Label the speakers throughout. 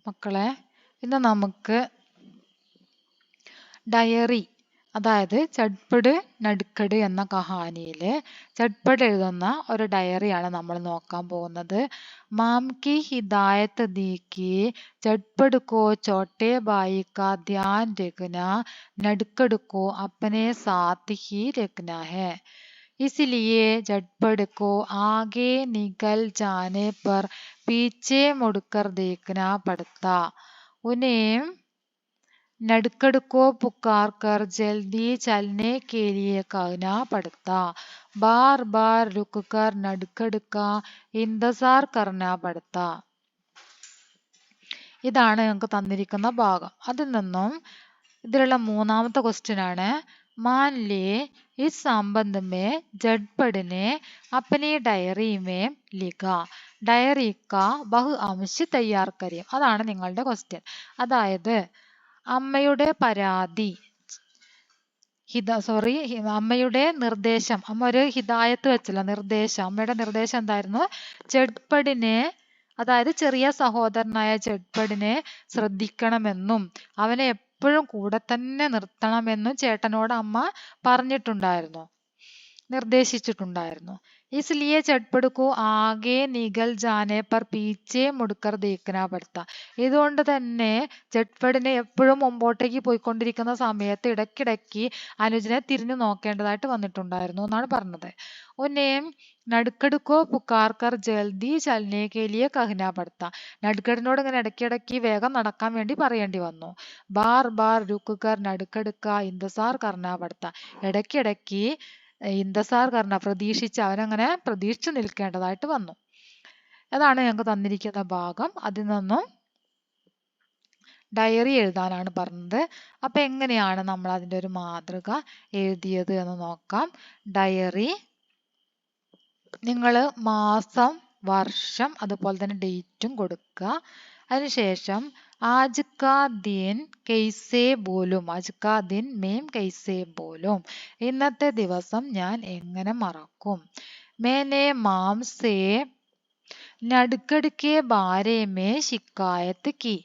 Speaker 1: മക്കളെ, ഇന്ന് നമുക്ക് ഡയറി, അതായത് ചട്പട് നടുക്കട് എന്ന കഹാനിയില് ചട്പട് എഴുതുന്ന ഒരു ഡയറിയാണ് നമ്മൾ നോക്കാൻ പോകുന്നത്. മാം കി ഹിദായത്ത് ദീക്കി ചട്പട് കോ ചോട്ടെ ഭായി കാ ധ്യാൻ രഖന, നടുക്കട് കോ അപ്പനെ സാത്ത് ഹി രഖന ഹെ. इसलिए झटपट को आगे निकल जाने पर पीछे मुड़कर देखना पड़ता, उन्हें नड़कड़ को पुकार कर जल्दी चलने के लिए कहना पड़ता, बार बार रुककर नड़कड़ का इंतजार करना पड़ता. ഇതാണ് ഞങ്ങൾക്ക് തന്നിരിക്കുന്ന ഭാഗം. അതിൽ നിന്നും ഇതിലുള്ള മൂന്നാമത്തെ ക്വസ്റ്റ്യൻ ആണ്. मान ले इस संबंध में झटपट ने अपनी डायरी में लिखा, ഡയറി का बहु अंश तैयार करें. അതാണ് നിങ്ങളുടെ ക്വസ്റ്റ്യൻ. അതായത് അമ്മയുടെ പരാതി, അമ്മയുടെ നിർദ്ദേശം, അമ്മ ഒരു ഹിദായത്ത് വെച്ചല്ല, നിർദ്ദേശം, അമ്മയുടെ നിർദ്ദേശം എന്തായിരുന്നു? ചട്പടിനെ, അതായത് ചെറിയ സഹോദരനായ ചട്പടിനെ ശ്രദ്ധിക്കണമെന്നും അവനെ എപ്പോഴും കൂടെ തന്നെ നിർത്തണമെന്നും ചേട്ടനോട് അമ്മ പറഞ്ഞിട്ടുണ്ടായിരുന്നു, നിർദ്ദേശിച്ചിട്ടുണ്ടായിരുന്നു. इसलिए झटपट को आगे निकल जाने पर पीछे मुड़कर देखना पड़ता. ഇതുകൊണ്ട് തന്നെ ചട്പടിനെ എപ്പോഴും മുമ്പോട്ടേക്ക് പോയിക്കൊണ്ടിരിക്കുന്ന സമയത്ത് ഇടയ്ക്കിടയ്ക്ക് അനുജനെ തിരിഞ്ഞു നോക്കേണ്ടതായിട്ട് വന്നിട്ടുണ്ടായിരുന്നു എന്നാണ് പറഞ്ഞത്. ഉന്നേം നടുക്കട് കോ പുക്കാർ കർ ജൽദി ചലനെ കെ ലിയെ കഹ്നാ പड़ता. നടുക്കടിനോട് ഇങ്ങനെ ഇടയ്ക്കിടയ്ക്ക് വേഗം നടക്കാൻ വേണ്ടി പറയേണ്ടി വന്നു. ബാർ ബാർ രുക്ക് കർ നടുക്കട് കാ ഇന്തസാർ കർനാ പड़ता. ഇടയ്ക്കിടയ്ക്ക് ഇന്തസാർ കർണ, പ്രതീക്ഷിച്ച്, അവനങ്ങനെ പ്രതീക്ഷിച്ചു നിൽക്കേണ്ടതായിട്ട് വന്നു. അതാണ് ഞങ്ങൾക്ക് തന്നിരിക്കുന്ന ഭാഗം. അതിൽ നിന്നും ഡയറി എഴുതാനാണ് പറഞ്ഞത്. അപ്പൊ എങ്ങനെയാണ് നമ്മൾ അതിൻ്റെ ഒരു മാതൃക എഴുതിയത് എന്ന് നോക്കാം. ഡയറി, നിങ്ങൾ മാസം, വർഷം, അതുപോലെ തന്നെ ഡേറ്റും കൊടുക്കുക. അതിനുശേഷം ആജ് കാ ദിൻ കൈസേ ബോലും, ആജ് കാ ദിൻ മേം കൈസേ ബോലും, ഇന്നത്തെ ദിവസം ഞാൻ എങ്ങനെ മറക്കും. മേനെ മാം സേ നടുക്കട് കെ ബാരെ മേ ശിക്കായത്ത് കി,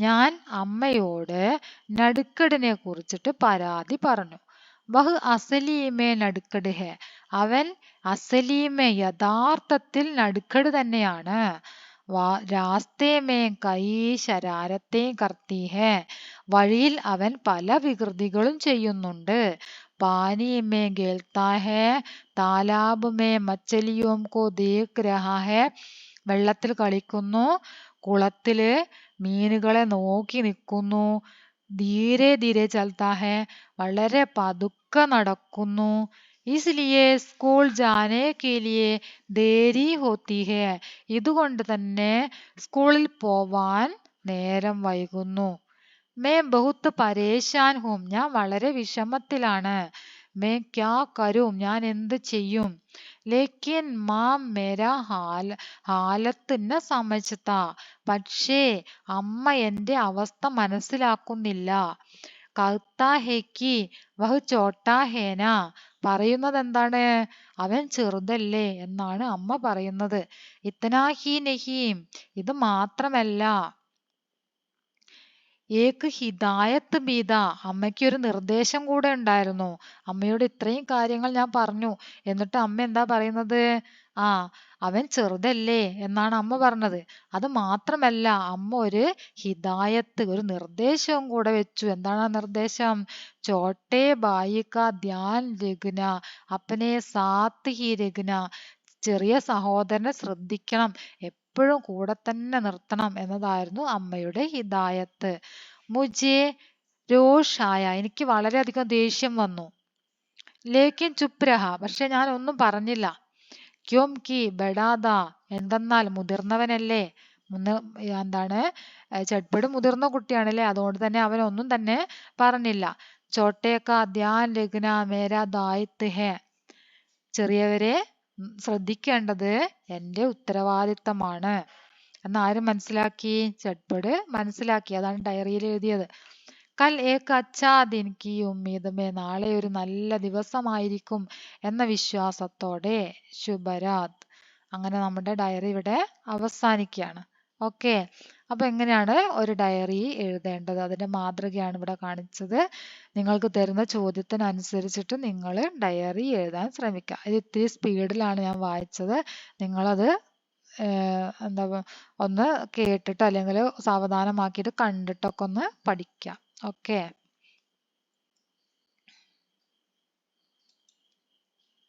Speaker 1: ഞാൻ അമ്മയോട് നടുക്കടിനെ കുറിച്ചിട്ട് പരാതി പറഞ്ഞു. വഹ് അസലീമേ നടുക്കട് ഹെ, അവൻ അസലീമേ യഥാർത്ഥത്തിൽ നടുക്കട് തന്നെയാണ്. രാസ്തേ മേ കൈ ശരാരത്തെ കർത്തി ഹെ, വഴിയിൽ അവൻ പല വികൃതികളും ചെയ്യുന്നുണ്ട്. പാനി മേ ഗേൽത്താ ഹെ, താലാബ് മേ മച്ചലിയോം കോ ദേഖ് രഹാ ഹെ, വെള്ളത്തിൽ കളിക്കുന്നു, കുളത്തില് മീനുകളെ നോക്കി നിൽക്കുന്നു. ധീരെ ധീരെ ചൽത്താ ഹെ, വളരെ പതുക്കെ നടക്കുന്നു. इसलिए സ്കൂൾ ജാനെ കെ ലിയെ ദേരി ഹോത്തി ഹെ, ഇതുകൊണ്ട് തന്നെ സ്കൂളിൽ പോവാൻ നേരം വൈകുന്നു. മേ ബഹുത്ത് പരേശാൻ ഹൂം, ഞാൻ വളരെ വിഷമത്തിലാണ്. മേ ക്യാ കരും, ഞാൻ എന്ത് ചെയ്യും. ലേക്കിൻ മാം മേരാ ഹാലത്ത് ന സമജ്താ, പക്ഷേ അമ്മ എൻ്റെ അവസ്ഥ മനസ്സിലാക്കുന്നില്ല. കഹ്താ ഹെ കി വഹ് ചോട്ടാ ഹേന, പറയുന്നത് എന്താണ്? അവൻ ചെറുതല്ലേ എന്നാണ് അമ്മ പറയുന്നത്. ഇത്തനാ ഹി നഹീം, ഇത് മാത്രമല്ല, ഏക്ക് ഹിദായത്ത് ബീദ, അമ്മയ്ക്ക് ഒരു നിർദ്ദേശം കൂടെ ഉണ്ടായിരുന്നു. അമ്മയോട് ഇത്രയും കാര്യങ്ങൾ ഞാൻ പറഞ്ഞു, എന്നിട്ട് അമ്മ എന്താ പറയുന്നത്? അവൻ ചെറുതല്ലേ എന്നാണ് അമ്മ പറഞ്ഞത്. അത് മാത്രമല്ല, അമ്മ ഒരു ഹിദായത്ത്, ഒരു നിർദ്ദേശവും കൂടെ വെച്ചു. എന്താണ് ആ നിർദ്ദേശം? ചോട്ടെ ബായി കാ ധ്യാൻ രഖ്ന, അപ്പനെ സാത്ത് ഹി രഖ്ന, ചെറിയ സഹോദരനെ ശ്രദ്ധിക്കണം, എപ്പോഴും കൂടെ തന്നെ നിർത്തണം എന്നതായിരുന്നു അമ്മയുടെ ഹിദായത്ത്. മുജേ രോഷായ, എനിക്ക് വളരെയധികം ദേഷ്യം വന്നു. ലേക്കിൻ ചുപ് രഹ, പക്ഷെ ഞാൻ ഒന്നും പറഞ്ഞില്ല. ക്യോം കി ബഡാദാ, എന്തെന്നാൽ മുതിർന്നവനല്ലേ, എന്താണ്, ചട്പട് മുതിർന്ന കുട്ടിയാണല്ലേ, അതുകൊണ്ട് തന്നെ അവൻ ഒന്നും തന്നെ പറഞ്ഞില്ല. ചോട്ടെ കാ ധ്യാൻ രഖ്ന മേരാ ദായിത്വ ഹെ, ചെറിയവരെ ശ്രദ്ധിക്കേണ്ടത് എൻ്റെ ഉത്തരവാദിത്തമാണ് എന്ന് ആരും മനസ്സിലാക്കി? ചട്പട് മനസ്സിലാക്കി. അതാണ് ഡയറിയിൽ എഴുതിയത്. കൽ ഏക് അച്ഛാ ദിൻ കി ഉമ്മീദ് മേ, നാളെ ഒരു നല്ല ദിവസമായിരിക്കും എന്ന വിശ്വാസത്തോടെ. ശുഭരാത്. അങ്ങനെ നമ്മുടെ ഡയറി ഇവിടെ അവസാനിക്കുകയാണ്. ഓക്കെ. അപ്പൊ എങ്ങനെയാണ് ഒരു ഡയറി എഴുതേണ്ടത്? അതിന്റെ മാതൃകയാണ് ഇവിടെ കാണിച്ചത്. നിങ്ങൾക്ക് തരുന്ന ചോദ്യത്തിനനുസരിച്ചിട്ട് നിങ്ങൾ ഡയറി എഴുതാൻ ശ്രമിക്കുക. ഇത് ഇത്തിരി സ്പീഡിലാണ് ഞാൻ വായിച്ചത്. നിങ്ങളത് എന്താ ഒന്ന് കേട്ടിട്ട് അല്ലെങ്കിൽ സാവധാനമാക്കിയിട്ട് കണ്ടിട്ടൊക്കെ ഒന്ന് പഠിക്കുക. ഓക്കെ.